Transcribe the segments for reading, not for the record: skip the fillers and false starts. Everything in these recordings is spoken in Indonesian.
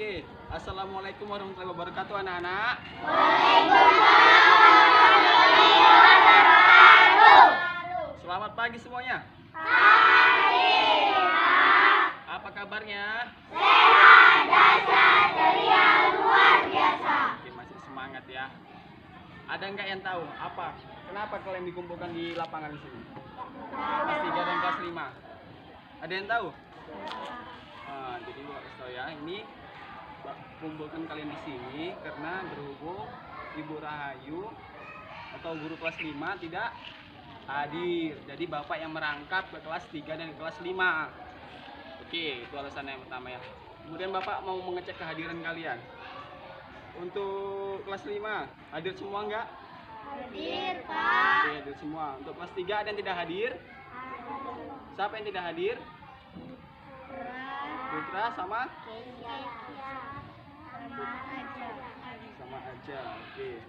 Oke, assalamualaikum warahmatullahi wabarakatuh anak-anak. Selamat pagi semuanya. Apa kabarnya? Sehat, dahsyat, ceria, luar biasa. Oke, masih semangat ya. Ada nggak yang tahu kenapa kalian dikumpulkan di lapangan di sini? Kelas 3 dan kelas 5. Ada yang tahu? Jadi gua kasih tahu ya, ini kumpulkan kalian di sini karena berhubung Ibu Rahayu atau guru kelas 5 tidak hadir. Jadi Bapak yang merangkap ke kelas 3 dan kelas 5. Oke, itu alasan yang pertama ya. Kemudian Bapak mau mengecek kehadiran kalian. Untuk kelas 5, hadir semua enggak? Hadir, Pak. Oke, hadir semua. Untuk kelas 3 ada yang tidak hadir? Siapa yang tidak hadir? Putra sama? Sama aja. Oke.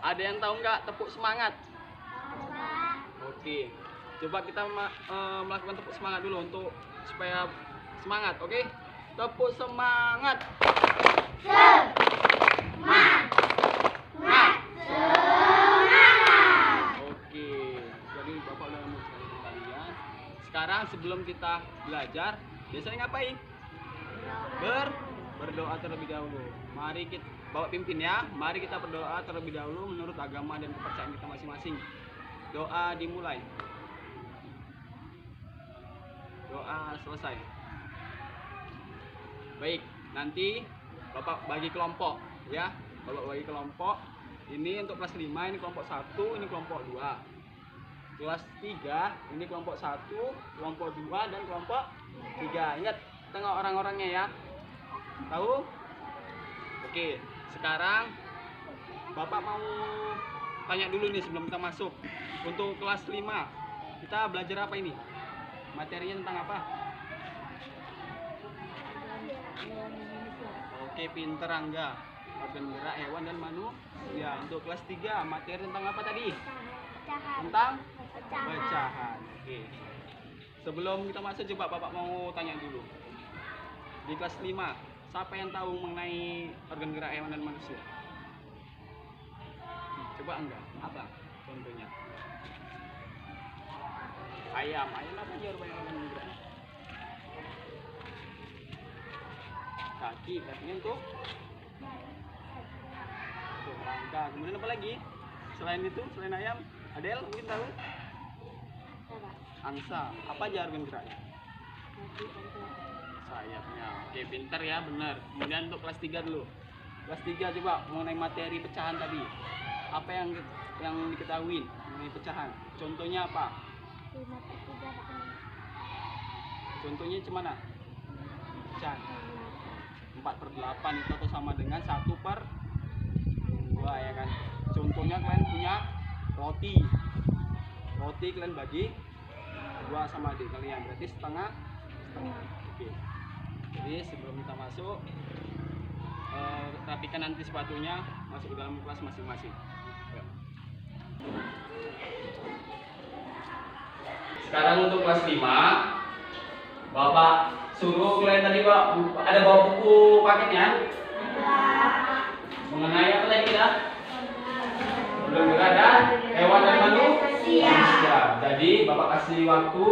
Ada yang tahu nggak tepuk semangat? Oke. Coba kita melakukan tepuk semangat dulu untuk supaya semangat. Oke. Tepuk semangat. Oke. Jadi Bapak udah memutuskan kalian. Sekarang sebelum kita belajar, biasanya ngapain? Berdoa terlebih dahulu. Mari kita bawa pimpin ya. Mari kita berdoa terlebih dahulu menurut agama dan kepercayaan kita masing-masing. Doa dimulai. Doa selesai. Baik, nanti Bapak bagi kelompok ya. Bapak bagi kelompok. Ini untuk kelas 5, ini kelompok 1, ini kelompok 2. Kelas 3, ini kelompok 1, kelompok 2 dan kelompok 3. Ingat, tengok orang-orangnya ya. Tahu? Oke, sekarang Bapak mau tanya dulu nih sebelum kita masuk. Untuk kelas 5, kita belajar apa ini? Materinya tentang apa? Oke, pinter Angga. Organ gerak hewan dan manusia. Untuk kelas 3, materi tentang apa tadi? Tentang pecahan. Oke. Sebelum kita masuk, coba Bapak mau tanya dulu. Di kelas 5, siapa yang tahu mengenai organ gerak hewan dan manusia? Coba enggak? Apa contohnya? Ayam apa aja organ gerak? Kakinya untuk rangka. Kemudian apa lagi? Selain itu, selain ayam, Adel mungkin tahu? Angsa. Apa aja organ geraknya? Sayapnya. Oke, pintar ya, benar. Kemudian untuk kelas 3 dulu. Kelas 3 coba mengenai materi pecahan tadi. Apa yang diketahui mengenai pecahan? Contohnya apa? Contohnya cemana? Pecahan 4/8 itu atau sama dengan 1/2 ya kan? Contohnya kalian punya roti. Roti kalian bagi 2 sama adik kalian, berarti setengah. Oke. Jadi sebelum kita masuk, rapikan nanti sepatunya, masuk ke dalam kelas masing-masing. Sekarang untuk kelas 5, Bapak suruh kalian tadi Pak, ada bawa buku paketnya? Mengenai apa tadi kita? Organ gerak dan hewan dan manusia. Jadi Bapak kasih waktu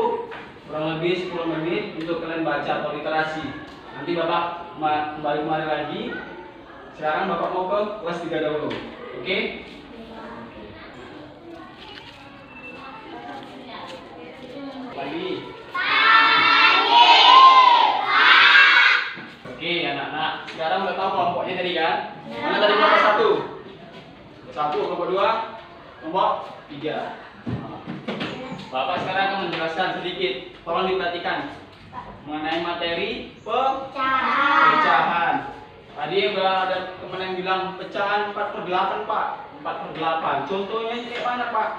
kurang lebih 10 menit untuk kalian baca atau literasi. Nanti Bapak kembali lagi. Sekarang Bapak mau ke kelas 3 dahulu. Oke? Pagi. Oke, anak-anak. Sekarang udah tahu kelompoknya tadi kan? Mana tadi kelompok 1? 1, kelompok 2, kelompok 3. Bapak sekarang akan menjelaskan sedikit. Tolong diperhatikan mengenai materi pecahan. Tadi udah ada teman yang bilang pecahan 4/8 Pak. 4/8. Contohnya ini mana Pak?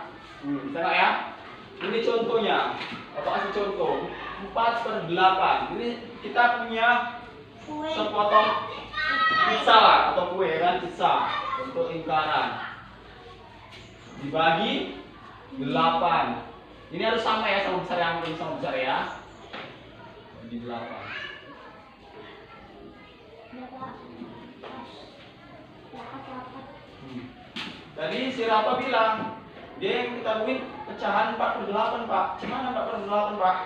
Tengok ya. Ini contohnya. Bapak kasih contoh. 4/8. Ini kita punya sepotong pizza lah, atau kue kan, pizza untuk lingkaran. Dibagi 8. Ini harus sama ya, sama besar yang sama besar ya. Di 8. Tadi si Rafa bilang dia yang ketahui pecahan 4/8 Pak. Gimana 4/8 Pak?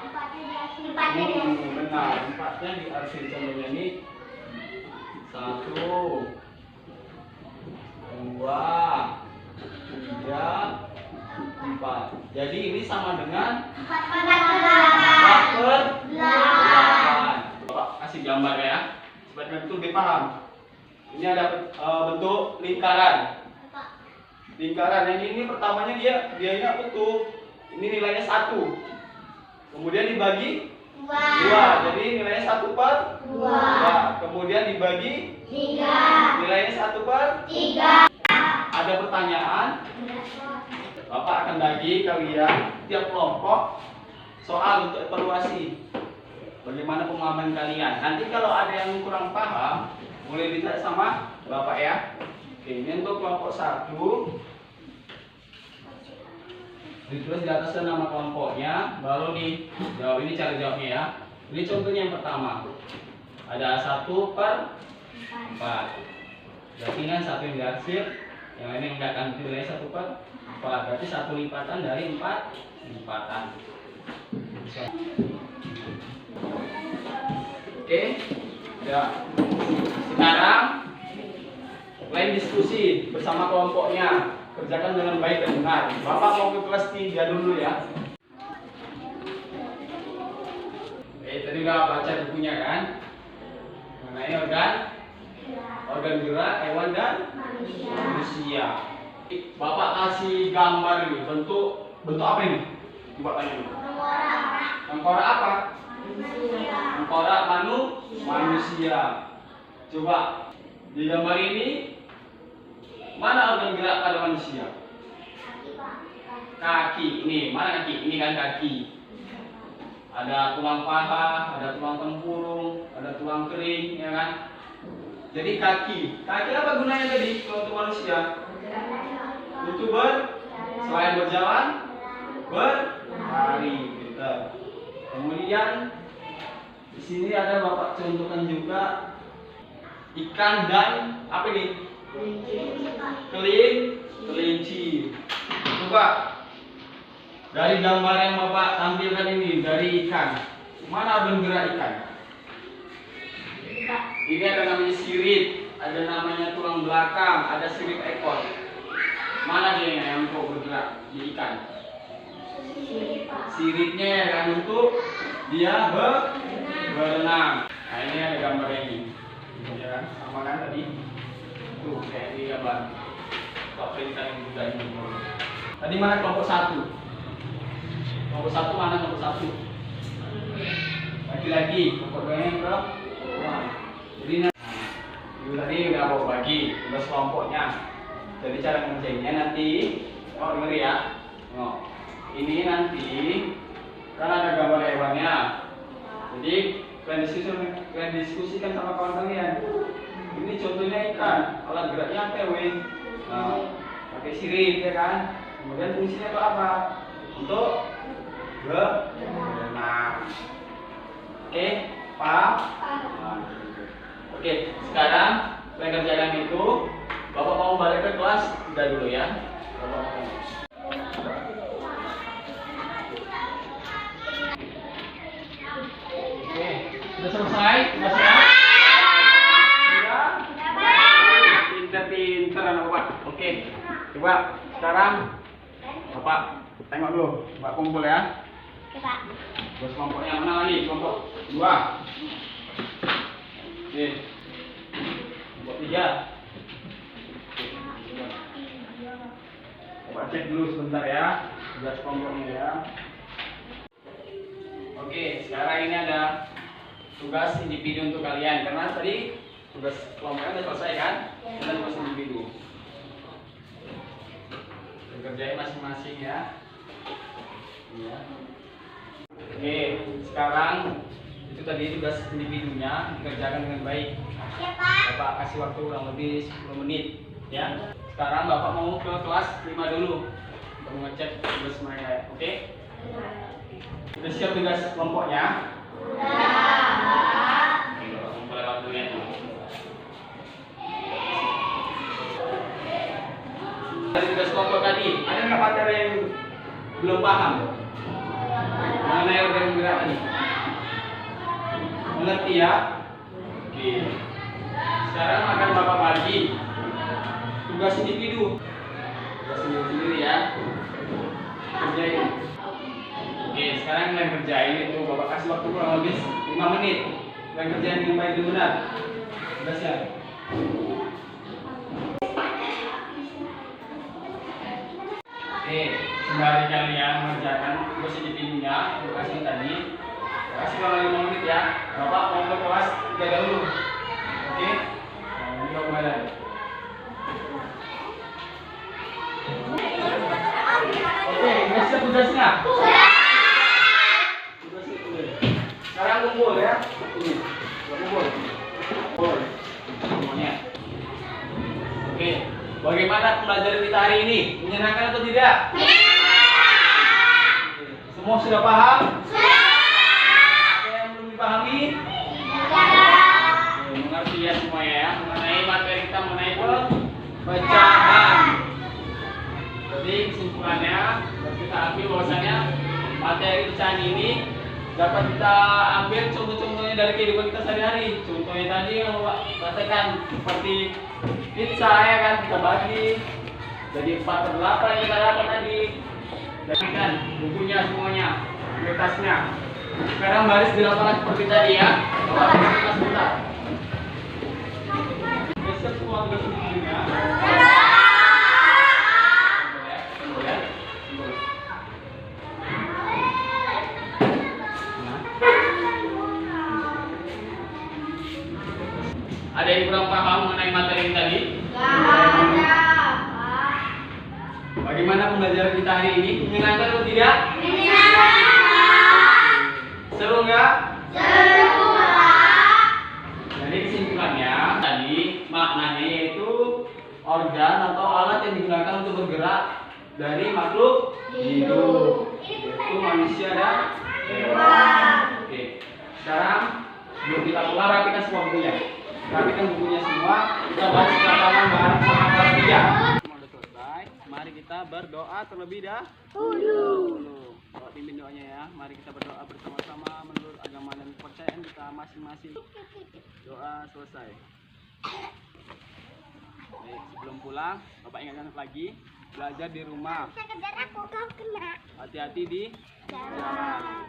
Benar, 4-nya di arti contohnya ini 1, 2, 3, 4. Jadi ini sama dengan 4/8. Bapak kasih gambar ya, supaya betul lebih paham. Ini ada bentuk lingkaran. Lingkaran yang ini pertamanya dianya utuh. Ini nilainya 1. Kemudian dibagi 2. Jadi nilainya 1/2. Kemudian dibagi 3. Nilainya 1/3. Ada pertanyaan? Bapak akan bagi kalian tiap kelompok soal untuk evaluasi bagaimana pemahaman kalian. Nanti kalau ada yang kurang paham, boleh ditanya sama Bapak ya. Oke, ini untuk kelompok 1. Ditulis di atasnya nama kelompoknya, baru dijawab. Ini cara jawabnya ya. Ini contohnya yang pertama. Ada 1/4. Berarti kan 1 yang diarsir, yang lain yang enggak akan nilai 1/4. Berarti 1 lipatan dari 4 lipatan. Oke. Ya. Sekarang lain diskusi bersama kelompoknya. Kerjakan dengan baik dan benar. Bapak mau ke kelas 3 dulu ya. Tadi udah baca bukunya kan? Mengenai organ gerak hewan dan manusia. Bapak kasih gambar ini, bentuk apa ini? Coba tanya dulu. Tengkorak apa? Tengkorak manusia. Coba di gambar ini mana organ gerak pada manusia? Kaki. Ini mana kaki? Ini kan kaki. Ada tulang paha, ada tulang tempurung, ada tulang kering, ya kan? Jadi kaki. Kaki apa gunanya tadi kalau untuk manusia? Untuk selain berjalan, berlari. Gitu. Kemudian di sini ada Bapak contohkan juga ikan dan apa ini? Kelinci. Coba dari gambar yang Bapak tampilkan ini dari ikan, mana organ gerak ikan? Ini ada namanya sirip, ada namanya tulang belakang, ada sirip ekor. Mana dia yang untuk bergerak di ikan? Siripnya yang untuk dia berenang. Nah ini ada gambar ini, ya, sama kan tadi? Tuh kayak di gambar. Bapak perintah yang juga ini. Tadi mana kelompok 1? Kelompok 1 mana kelompok 1? Lagi kelompok 2 yang berapa? Jadi tadi udah bawa bagi tugas kelompoknya. Jadi cara mengerjainnya nanti, dengar ya. Ini nanti kan ada gambar hewannya. Jadi kalian diskusikan sama kawan kalian. Ini contohnya ikan, alat geraknya apa weh? Pakai sirip ya kan. Kemudian fungsinya itu apa? Untuk berenang. Oke, paham? Oke, sekarang kalian kerjakan itu. Bapak mau balik ke kelas 3 dulu ya. Bapak mau. Oke, sudah selesai tugasnya? Pinter anak Bapak. Oke, coba sekarang Bapak tengok dulu. Bapak kumpul ya. Terus kelompoknya mana lagi? Kelompok 2. Oke. Kelompok 3. Coba cek dulu sebentar ya. Tugas kelompoknya ya. Oke, sekarang ini ada tugas individu untuk kalian karena tadi tugas kelompoknya sudah selesai kan? Kita tugas individu. Kerjain masing-masing ya. Iya. Oke, sekarang itu tadi tugas individunya dikerjakan dengan baik. Bapak kasih waktu kurang lebih 10 menit ya. Sekarang Bapak mau ke kelas 5 dulu untuk mengecek tugas mereka ya. Oke? Sudah siap tugas kelompoknya? Sudah. Oke, Bapak kumpul lewat dulu ya. Dari tugas kelompok tadi, ada nggak materi yang belum paham mengenai organ gerak tadi? Mengerti ya? Oke. Sekarang akan Bapak bagi tugas individu. Tugas individu sendiri ya. Kerjain. Oke, sekarang kalian kerjain itu Bapak kasih waktu kurang lebih 5 menit. Kalian kerjain dengan baik dan benar. Tugasnya. Oke, sembari kalian mengerjakan tugas individunya, tugas yang tadi, kasih kurang 5 menit ya. Bapak mau ke kelas 3 dahulu. Oke, nah, ini Bapak mulai. Oke, udah siap tugasnya? Tugasnya tulis. Sekarang kumpul ya. Ini, kumpul. Kumpul. Semuanya. Oke, bagaimana pembelajaran kita hari ini? Menyenangkan atau tidak? Semua sudah paham? Ada yang belum dipahami? Oke, mengerti ya semuanya ya mengenai materi kita mengenai bacaan. Jadi kesimpulannya kita ambil bahwasanya materi bacaan ini dapat kita ambil contoh-contohnya dari kehidupan kita sehari-hari. Contohnya tadi yang Bapak katakan seperti pizza ya kan, kita bagi jadi 4/8 yang kita dapat tadi. Dan kan bukunya semuanya, kertasnya. Sekarang baris di lapangan seperti tadi ya. Bapak kita sebentar. Besok semua tugas individunya. Ada yang kurang paham mengenai materi ini tadi? Bagaimana pembelajaran kita hari ini? Menyenangkan atau tidak? Seru nggak? Jadi kesimpulannya tadi maknanya yaitu organ atau alat yang digunakan untuk bergerak dari makhluk hidup, yaitu manusia dan hewan. Oke, sekarang sebelum kita keluar rapikan semua bukunya. Rapikan bukunya semua, kita bahas perkataan bareng sama kelas 3. Semua sudah selesai, mari kita berdoa terlebih dahulu. Bapak pimpin doanya ya, mari kita berdoa bersama-sama menurut agama dan kepercayaan kita masing-masing. Doa selesai. Baik, sebelum pulang, Bapak ingatkan lagi, belajar di rumah. Hati-hati di jalan.